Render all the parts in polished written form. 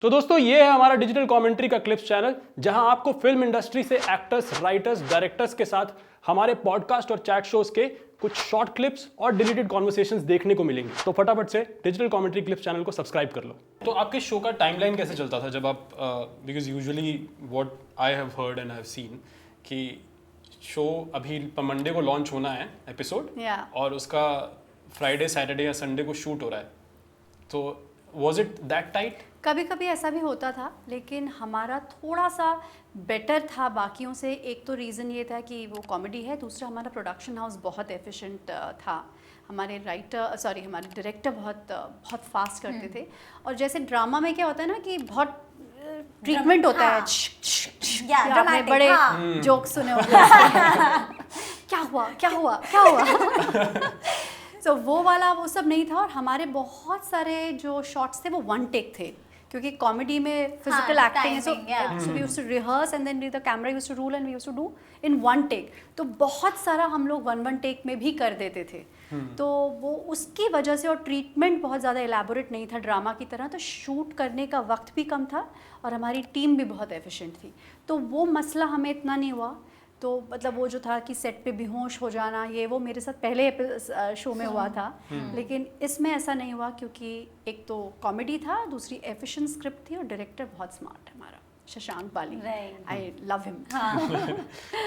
तो दोस्तों ये है हमारा डिजिटल कमेंट्री का क्लिप्स चैनल, जहां आपको फिल्म इंडस्ट्री से एक्टर्स, राइटर्स, डायरेक्टर्स के साथ हमारे पॉडकास्ट और चैट शोज के कुछ शॉर्ट क्लिप्स और डिलीटेड कॉन्वर्सेशंस देखने को मिलेंगे। तो फटाफट से डिजिटल कमेंट्री क्लिप्स चैनल को सब्सक्राइब कर लो। तो आपके शो का टाइमलाइन कैसे चलता था जब आप, because usually what I have heard and I have seen कि शो अभी मंडे को लॉन्च होना है एपिसोड, और उसका फ्राइडे, सैटरडे या संडे को शूट हो रहा है, तो was it that tight? कभी कभी ऐसा भी होता था, लेकिन हमारा थोड़ा सा बेटर था बाकियों से। एक तो रीज़न ये था कि वो कॉमेडी है, दूसरा हमारा प्रोडक्शन हाउस बहुत एफिशिएंट था। हमारे हमारे डायरेक्टर बहुत फास्ट करते थे। और जैसे ड्रामा में क्या होता है ना कि बहुत ट्रीटमेंट होता है, आपने बड़े जोक सुने होंगे क्या हुआ क्या हुआ क्या हुआ तो वो वाला वो सब नहीं था। और हमारे बहुत सारे जो शॉट्स थे वो वन टेक थे, क्योंकि कॉमेडी में फिजिकल एक्टिंग है, so we used to rehearse and then the camera used to roll and we used to do in one take. तो बहुत सारा हम लोग वन टेक में भी कर देते थे। तो वो उसकी वजह से, और ट्रीटमेंट बहुत ज़्यादा एलैबोरेट नहीं था ड्रामा की तरह, तो शूट करने का वक्त भी कम था और हमारी टीम भी बहुत एफिशिएंट थी। तो वो मसला हमें इतना नहीं हुआ। तो मतलब वो जो था कि सेट पे बेहोश हो जाना, ये वो मेरे साथ पहले शो में हुआ था, लेकिन इसमें ऐसा नहीं हुआ, क्योंकि एक तो कॉमेडी था, दूसरी एफिशिएंट स्क्रिप्ट थी और डायरेक्टर बहुत स्मार्ट है हमारा, Shashank Bali. I love him.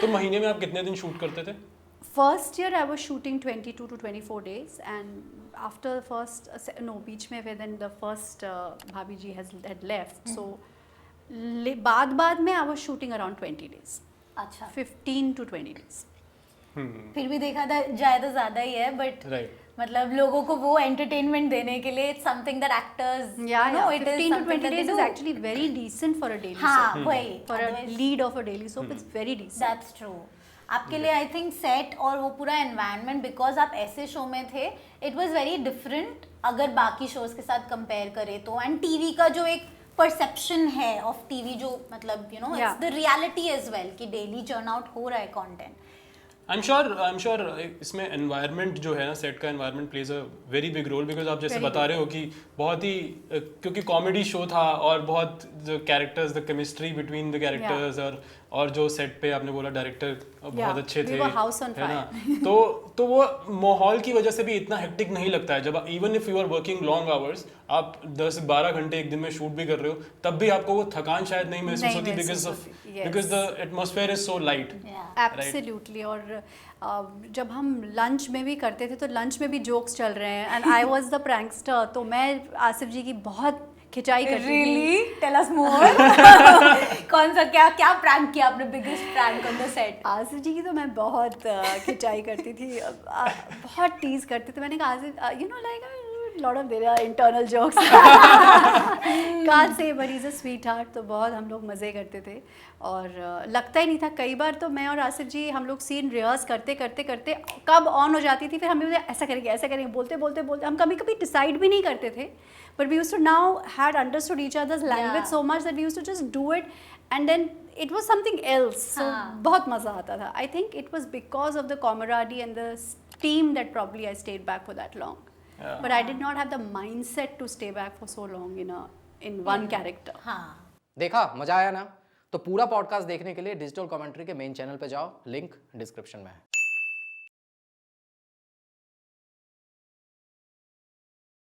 तो महीने में आप कितने दिन शूट करते थे? First year I was shooting 22 to 24 days, and after first बीच में देन द फर्स्ट भाभी जी हैड लेफ्ट, सो बाद में आई वाज शूटिंग अराउंड 20 days। अच्छा, 15 to 20 days। फिर भी देखा जाए तो ज्यादा ही है, बट मतलब लोगों को वो एंटरटेनमेंट देने के लिए it's something that actors, no, it is 15 to 20 days is actually very decent for a daily soap, वही for a lead of a daily soap, it's very decent। That's true. आपके लिए आई थिंक सेट और वो पूरा environment, because आप ऐसे show में थे, इट वाज वेरी डिफरेंट अगर बाकी शोज के साथ कंपेयर करें तो। एंड टीवी का जो एक परसेप्शन है ऑफ टीवी, जो मतलब you know it's the reality as well कि डेली चर्न आउट हो रहा है कंटेंट। आई एम श्योर इसमें एनवायरनमेंट जो है ना, सेट का environment plays a very big role, because आप जैसे बता रहे हो कि बहुत ही क्योंकि कॉमेडी शो था और बहुत जो characters, the chemistry between the characters, और जो सेट पे आपने बोला डायरेक्टर बहुत अच्छे थे, है ना, तो वो माहौल की वजह से भी इतना हेक्टिक नहीं लगता है। जब even if you are working long hours, आप 10-12 घंटे एक दिन में शूट भी कर रहे हो, तब भी आपको वो थकान शायद नहीं महसूस होती, because the atmosphere is so light. Absolutely. और जब हम लंच में भी करते थे तो लंच में भी जोक्स चल रहे हैं, and I was the prankster, तो मैं आसिफ जी की बहुत खिंचाई करती थी। Really? Tell us more। कौन सा क्या प्रैंक किया आपने, biggest prank on the set? Asif ji की तो मैं बहुत खिंचाई करती थी, बहुत टीज करते थे। मैंने कहा Asif, you know like lot of their internal jokes can't say, but he's a sweetheart। तो बहुत हम लोग मज़े करते थे और लगता ही नहीं था। कई बार तो मैं और आसिफ जी हम लोग सीन रिहर्स करते कब ऑन हो जाती थी, फिर हम ऐसा करेंगे बोलते हम कभी डिसाइड भी नहीं करते थे, but we used to now had understood each other's language so much that we used to just do it, and then it was something else। so बहुत मज़ा आता था। I think it was because of the camaraderie and the team that probably I stayed back for that long। But I did not have the mindset to stay back for so long in one character। देखा, मजा आया ना? तो पूरा podcast देखने के लिए digital commentary के मेन चैनल पे जाओ, लिंक डिस्क्रिप्शन में है।